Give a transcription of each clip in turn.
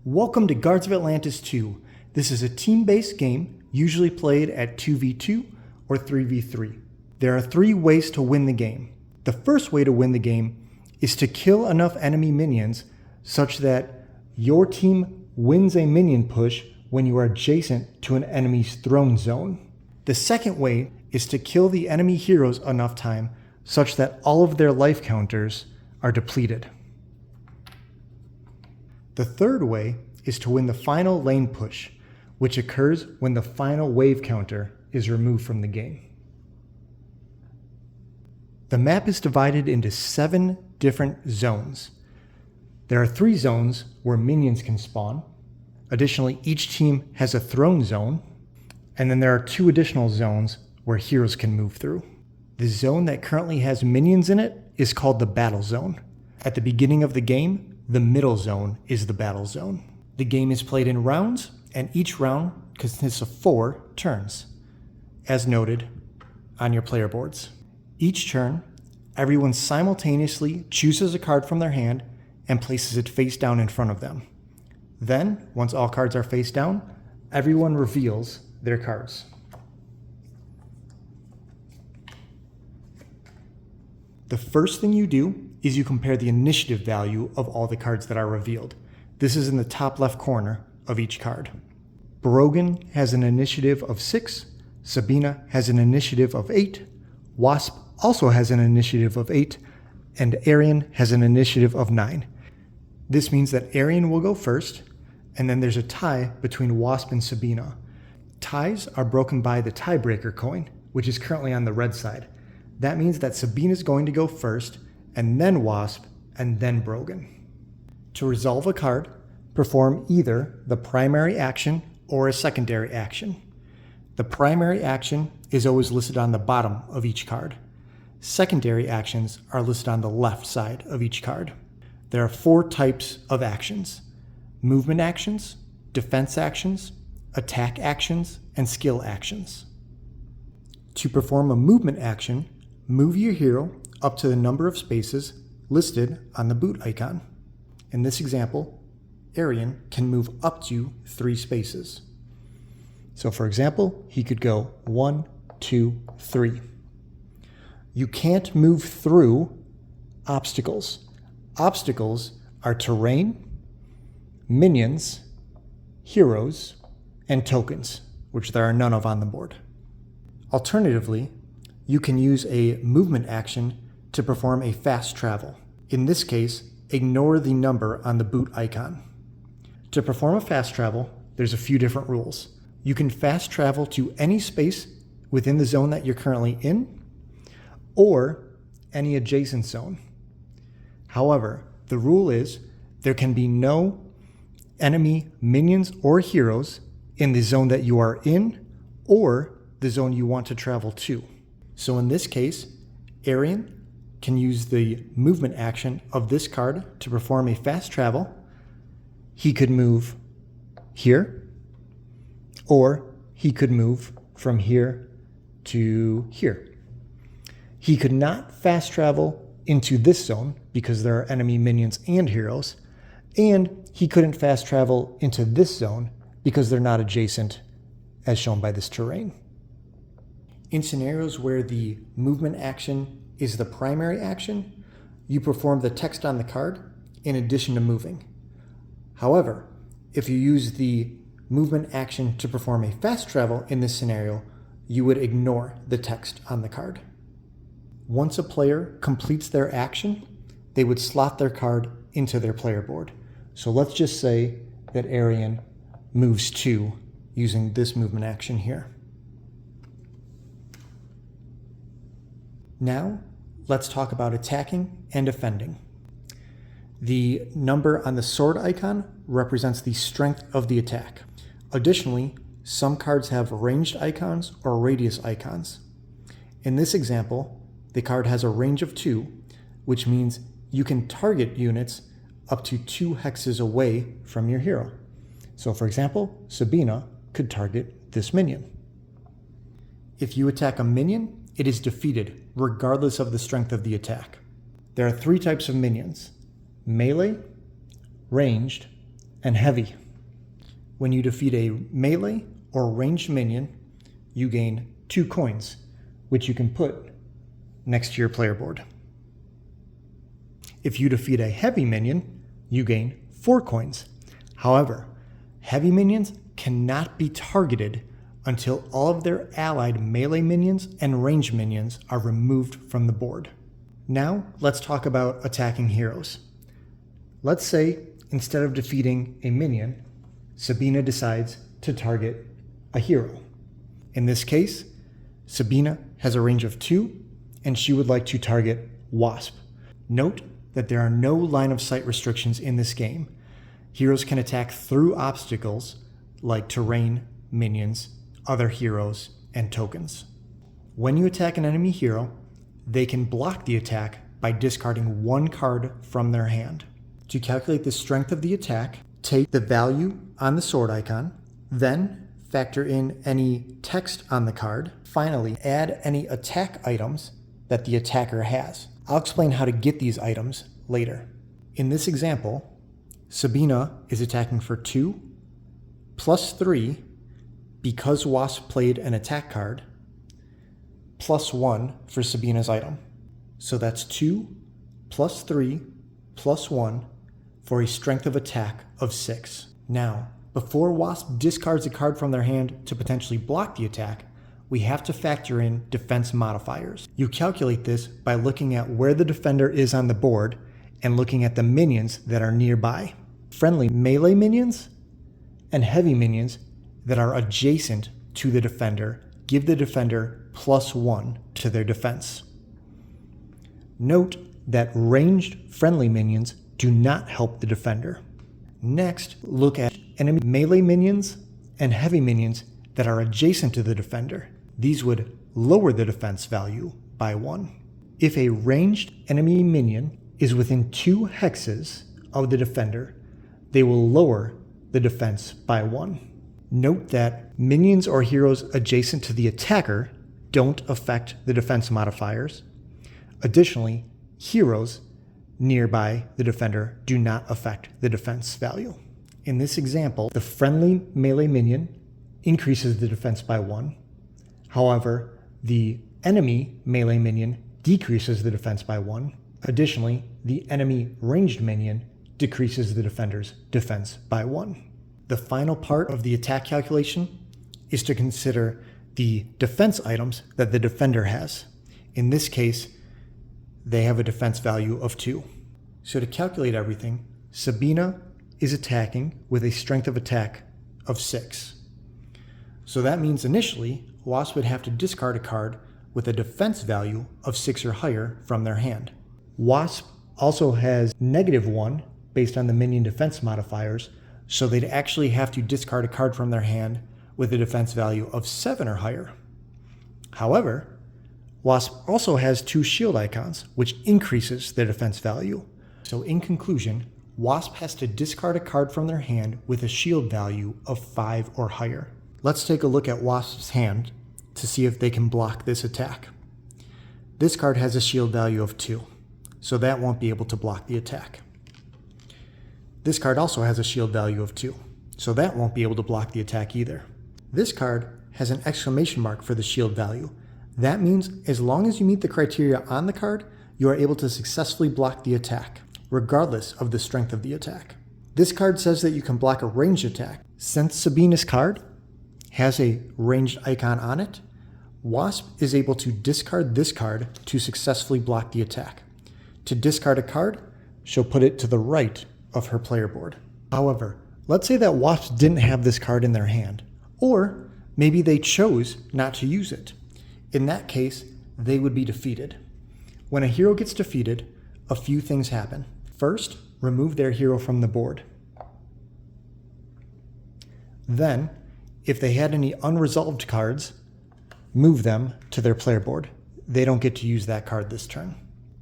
Welcome to Guards of Atlantis 2. This is a team-based game, usually played at 2v2 or 3v3. There are 3 ways to win the game. The first way to win the game is to kill enough enemy minions such that your team wins a minion push when you are adjacent to an enemy's throne zone. The second way is to kill the enemy heroes enough time such that all of their life counters are depleted. The third way is to win the final lane push, which occurs when the final wave counter is removed from the game. The map is divided into 7 different zones. There are 3 zones where minions can spawn. Additionally, each team has a throne zone, and then there are 2 additional zones where heroes can move through. The zone that currently has minions in it is called the battle zone. At the beginning of the game, the middle zone is the battle zone. The game is played in rounds, and each round consists of 4 turns, as noted on your player boards. Each turn, everyone simultaneously chooses a card from their hand and places it face down in front of them. Then, once all cards are face down, everyone reveals their cards. The first thing you do is you compare the initiative value of all the cards that are revealed. This is in the top left corner of each card. Brogan has an initiative of 6, Sabina has an initiative of 8, Wasp also has an initiative of 8, and Arien has an initiative of 9. This means that Arien will go first, and then there's a tie between Wasp and Sabina. Ties are broken by the tiebreaker coin, which is currently on the red side. That means that Sabina is going to go first, and then Wasp, and then Brogan. To resolve a card, perform either the primary action or a secondary action. The primary action is always listed on the bottom of each card. Secondary actions are listed on the left side of each card. There are 4 types of actions: movement actions, defense actions, attack actions, and skill actions. To perform a movement action, move your hero up to the number of spaces listed on the boot icon. In this example, Arien can move up to 3 spaces. So for example, he could go 1, 2, 3. You can't move through obstacles. Obstacles are terrain, minions, heroes, and tokens, which there are none of on the board. Alternatively, you can use a movement action to perform a fast travel. In this case, ignore the number on the boot icon. To perform a fast travel, there's a few different rules. You can fast travel to any space within the zone that you're currently in, or any adjacent zone. However, the rule is there can be no enemy minions or heroes in the zone that you are in, or the zone you want to travel to. So in this case, Arien can use the movement action of this card to perform a fast travel. He could move here, or he could move from here to here. He could not fast travel into this zone because there are enemy minions and heroes, and he couldn't fast travel into this zone because they're not adjacent as shown by this terrain. In scenarios where the movement action is the primary action, you perform the text on the card in addition to moving. However, if you use the movement action to perform a fast travel in this scenario, you would ignore the text on the card. Once a player completes their action, they would slot their card into their player board. So let's just say that Arien moves 2 using this movement action here. Now, let's talk about attacking and defending. The number on the sword icon represents the strength of the attack. Additionally, some cards have ranged icons or radius icons. In this example, the card has a range of 2, which means you can target units up to 2 hexes away from your hero. So for example, Sabina could target this minion. If you attack a minion, it is defeated regardless of the strength of the attack. There are 3 types of minions: melee, ranged, and heavy. When you defeat a melee or ranged minion, you gain 2 coins, which you can put next to your player board. If you defeat a heavy minion, you gain 4 coins. However, heavy minions cannot be targeted until all of their allied melee minions and ranged minions are removed from the board. Now, let's talk about attacking heroes. Let's say, instead of defeating a minion, Sabina decides to target a hero. In this case, Sabina has a range of 2, and she would like to target Wasp. Note that there are no line of sight restrictions in this game. Heroes can attack through obstacles like terrain, minions, other heroes, and tokens. When you attack an enemy hero, they can block the attack by discarding 1 card from their hand. To calculate the strength of the attack, take the value on the sword icon, then factor in any text on the card. Finally, add any attack items that the attacker has. I'll explain how to get these items later. In this example, Sabina is attacking for 2 plus 3 because Wasp played an attack card, plus 1 for Sabina's item. So that's 2 plus 3 plus 1 for a strength of attack of 6. Now, before Wasp discards a card from their hand to potentially block the attack, we have to factor in defense modifiers. You calculate this by looking at where the defender is on the board and looking at the minions that are nearby. Friendly melee minions and heavy minions that are adjacent to the defender give the defender plus 1 to their defense. Note that ranged friendly minions do not help the defender. Next, look at enemy melee minions and heavy minions that are adjacent to the defender. These would lower the defense value by 1. If a ranged enemy minion is within 2 hexes of the defender, they will lower the defense by 1. Note that minions or heroes adjacent to the attacker don't affect the defense modifiers. Additionally, heroes nearby the defender do not affect the defense value. In this example, the friendly melee minion increases the defense by 1. However, the enemy melee minion decreases the defense by 1. Additionally, the enemy ranged minion decreases the defender's defense by 1. The final part of the attack calculation is to consider the defense items that the defender has. In this case, they have a defense value of 2. So to calculate everything, Sabina is attacking with a strength of attack of 6. So that means initially, Wasp would have to discard a card with a defense value of 6 or higher from their hand. Wasp also has -1 based on the minion defense modifiers, so they'd actually have to discard a card from their hand with a defense value of 7 or higher. However, Wasp also has 2 shield icons, which increases their defense value. So in conclusion, Wasp has to discard a card from their hand with a shield value of 5 or higher. Let's take a look at Wasp's hand to see if they can block this attack. This card has a shield value of 2, so that won't be able to block the attack. This card also has a shield value of 2, so that won't be able to block the attack either. This card has an exclamation mark for the shield value. That means as long as you meet the criteria on the card, you are able to successfully block the attack, regardless of the strength of the attack. This card says that you can block a ranged attack. Since Sabina's card has a ranged icon on it, Wasp is able to discard this card to successfully block the attack. To discard a card, she'll put it to the right of her player board. However, let's say that Wasp didn't have this card in their hand, or maybe they chose not to use it. In that case, they would be defeated. When a hero gets defeated, a few things happen. First, remove their hero from the board. Then, if they had any unresolved cards, move them to their player board. They don't get to use that card this turn.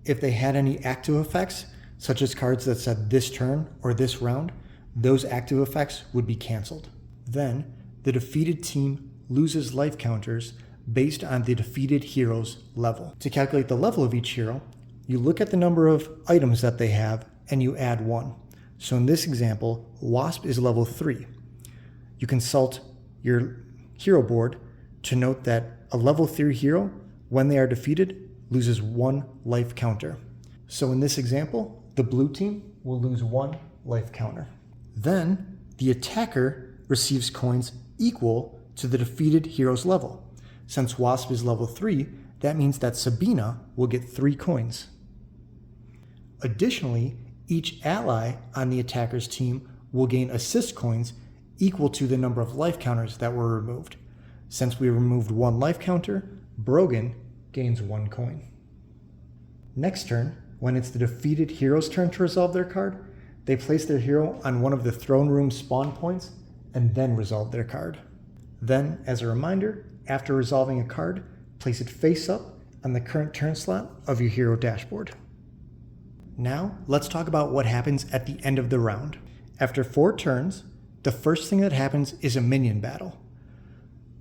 If they had any active effects, such as cards that said this turn or this round, those active effects would be canceled. Then, the defeated team loses life counters based on the defeated hero's level. To calculate the level of each hero, you look at the number of items that they have and you add 1. So in this example, Wasp is level 3. You consult your hero board to note that a level 3 hero, when they are defeated, loses 1 life counter. So in this example, the blue team will lose 1 life counter. Then the attacker receives coins equal to the defeated hero's level. Since Wasp is level 3, that means that Sabina will get 3 coins. Additionally, each ally on the attacker's team will gain assist coins equal to the number of life counters that were removed. Since we removed 1 life counter, Brogan gains 1 coin. Next turn, when it's the defeated hero's turn to resolve their card, they place their hero on one of the throne room spawn points and then resolve their card. Then, as a reminder, after resolving a card, place it face up on the current turn slot of your hero dashboard. Now, let's talk about what happens at the end of the round. After 4 turns, the first thing that happens is a minion battle.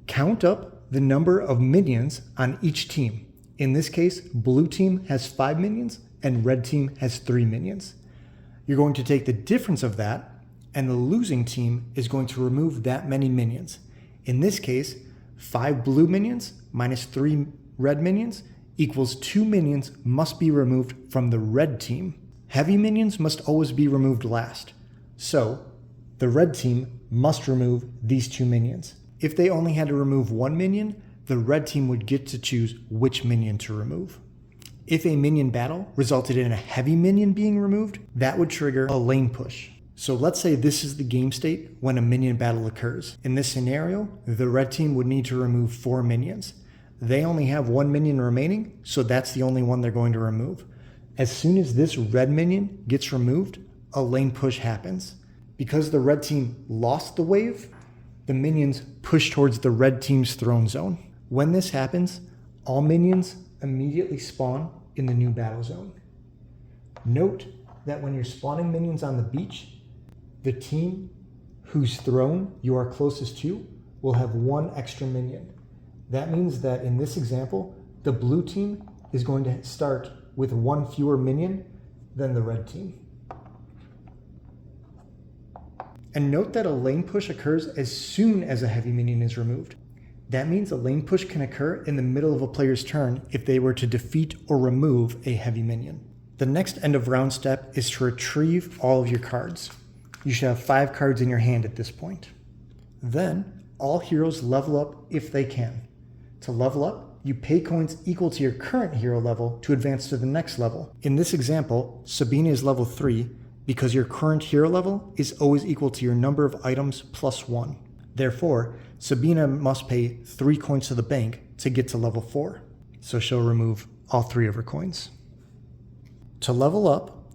Count up the number of minions on each team. In this case, blue team has 5 minions and red team has 3 minions. You're going to take the difference of that, and the losing team is going to remove that many minions. In this case, 5 blue minions minus 3 red minions equals 2 minions must be removed from the red team. Heavy minions must always be removed last. So, the red team must remove these 2 minions. If they only had to remove 1 minion, the red team would get to choose which minion to remove. If a minion battle resulted in a heavy minion being removed, that would trigger a lane push. So let's say this is the game state when a minion battle occurs. In this scenario, the red team would need to remove 4 minions. They only have 1 minion remaining, so that's the only one they're going to remove. As soon as this red minion gets removed, a lane push happens. Because the red team lost the wave, the minions push towards the red team's throne zone. When this happens, all minions immediately spawn in the new battle zone. Note that when you're spawning minions on the beach, the team whose throne you are closest to will have 1 extra minion. That means that in this example, the blue team is going to start with 1 fewer minion than the red team. And note that a lane push occurs as soon as a heavy minion is removed. That means a lane push can occur in the middle of a player's turn if they were to defeat or remove a heavy minion. The next end of round step is to retrieve all of your cards. You should have 5 cards in your hand at this point. Then, all heroes level up if they can. To level up, you pay coins equal to your current hero level to advance to the next level. In this example, Sabina is level 3 because your current hero level is always equal to your number of items plus 1. Therefore, Sabina must pay 3 coins to the bank to get to level 4. So she'll remove all 3 of her coins. To level up,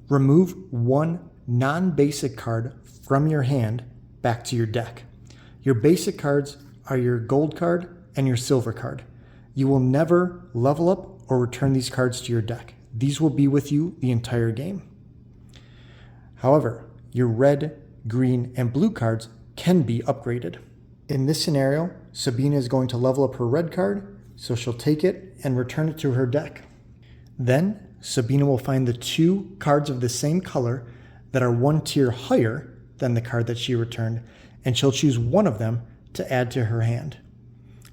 remove 1 non-basic card from your hand back to your deck. Your basic cards are your gold card and your silver card. You will never level up or return these cards to your deck. These will be with you the entire game. However, your red, green, and blue cards can be upgraded. In this scenario, Sabina is going to level up her red card, so she'll take it and return it to her deck. Then, Sabina will find the 2 cards of the same color that are 1 tier higher than the card that she returned, and she'll choose one of them to add to her hand.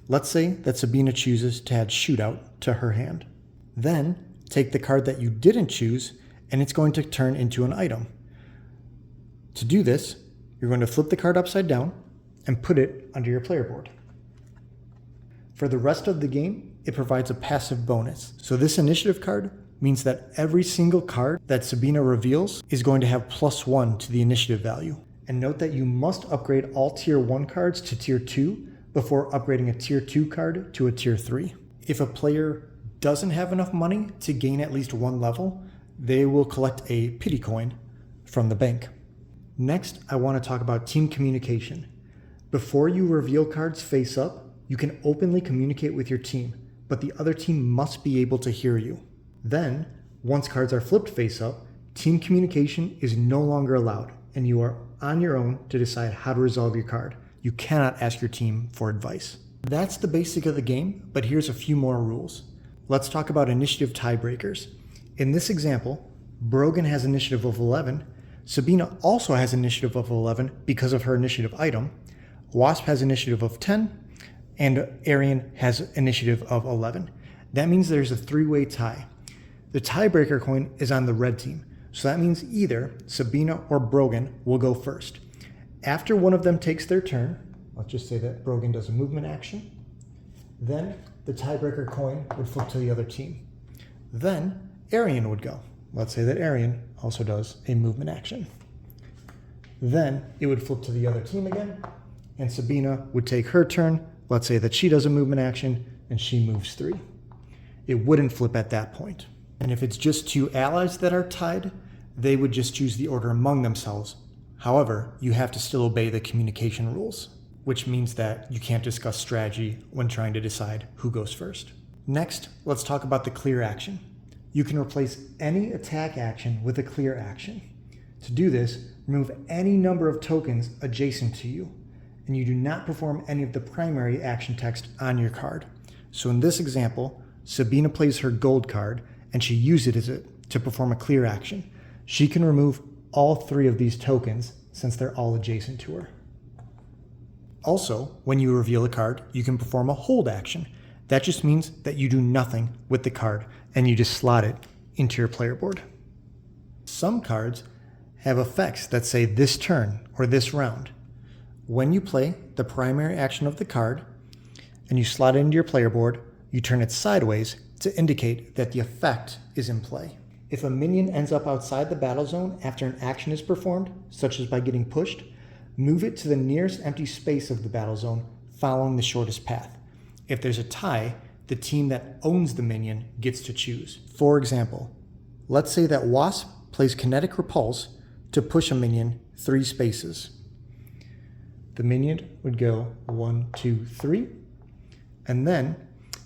Let's say that Sabina chooses to add Shootout to her hand. Then, take the card that you didn't choose, and it's going to turn into an item. To do this, you're going to flip the card upside down and put it under your player board. For the rest of the game, it provides a passive bonus. So this initiative card means that every single card that Sabina reveals is going to have +1 to the initiative value. And note that you must upgrade all tier 1 cards to tier 2 before upgrading a tier 2 card to a tier 3. If a player doesn't have enough money to gain at least 1 level, they will collect a pity coin from the bank. Next, I want to talk about team communication. Before you reveal cards face up, you can openly communicate with your team, but the other team must be able to hear you. Then, once cards are flipped face up, team communication is no longer allowed, and you are on your own to decide how to resolve your card. You cannot ask your team for advice. That's the basic of the game, but here's a few more rules. Let's talk about initiative tiebreakers. In this example, Brogan has initiative of 11, Sabina also has initiative of 11 because of her initiative item. Wasp has initiative of 10, and Arien has initiative of 11. That means there's a three-way tie. The tiebreaker coin is on the red team, so that means either Sabina or Brogan will go first. After one of them takes their turn, let's just say that Brogan does a movement action, then the tiebreaker coin would flip to the other team. Then Arien would go. Let's say that Arien also does a movement action. Then it would flip to the other team again, and Sabina would take her turn. Let's say that she does a movement action and she moves 3. It wouldn't flip at that point. And if it's just two allies that are tied, they would just choose the order among themselves. However, you have to still obey the communication rules, which means that you can't discuss strategy when trying to decide who goes first. Next, let's talk about the clear action. You can replace any attack action with a clear action. To do this, remove any number of tokens adjacent to you, and you do not perform any of the primary action text on your card. So in this example, Sabina plays her gold card, and she uses it to perform a clear action. She can remove all 3 of these tokens since they're all adjacent to her. Also, when you reveal a card, you can perform a hold action. That just means that you do nothing with the card and you just slot it into your player board. Some cards have effects that say this turn or this round. When you play the primary action of the card and you slot it into your player board, you turn it sideways to indicate that the effect is in play. If a minion ends up outside the battle zone after an action is performed, such as by getting pushed, move it to the nearest empty space of the battle zone, following the shortest path. If there's a tie, the team that owns the minion gets to choose. For example, let's say that Wasp plays Kinetic Repulse to push a minion 3 spaces. The minion would go 1, 2, 3, and then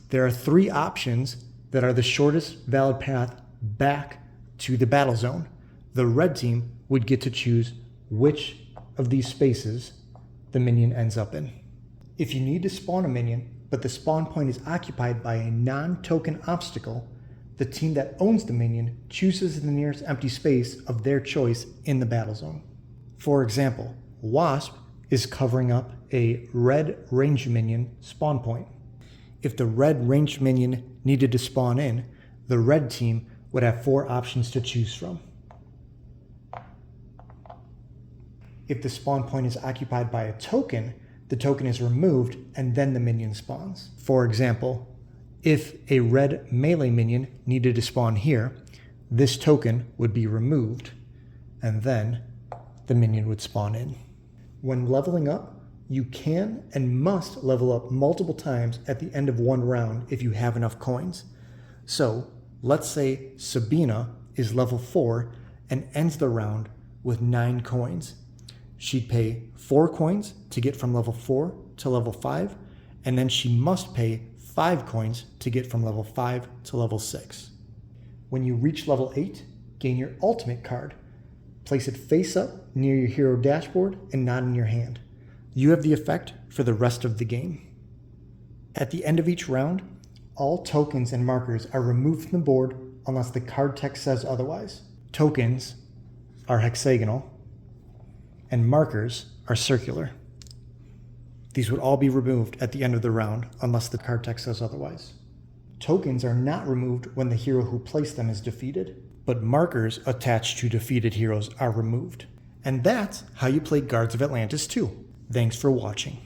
there are 3 options that are the shortest valid path back to the battle zone. The red team would get to choose which of these spaces the minion ends up in. If you need to spawn a minion, but the spawn point is occupied by a non-token obstacle, the team that owns the minion chooses the nearest empty space of their choice in the battle zone. For example, Wasp is covering up a red ranged minion spawn point. If the red ranged minion needed to spawn in, the red team would have 4 options to choose from. If the spawn point is occupied by a token, the token is removed and then the minion spawns. For example, if a red melee minion needed to spawn here, this token would be removed and then the minion would spawn in. When leveling up, you can and must level up multiple times at the end of one round if you have enough coins. So let's say Sabina is level 4 and ends the round with 9 coins. She'd pay 4 coins to get from level 4 to level 5, and then she must pay 5 coins to get from level 5 to level 6. When you reach level 8, gain your ultimate card. Place it face up near your hero dashboard and not in your hand. You have the effect for the rest of the game. At the end of each round, all tokens and markers are removed from the board unless the card text says otherwise. Tokens are hexagonal, and markers are circular. These would all be removed at the end of the round unless the card text says otherwise. Tokens are not removed when the hero who placed them is defeated, but markers attached to defeated heroes are removed. And that's how you play Guards of Atlantis 2. Thanks for watching.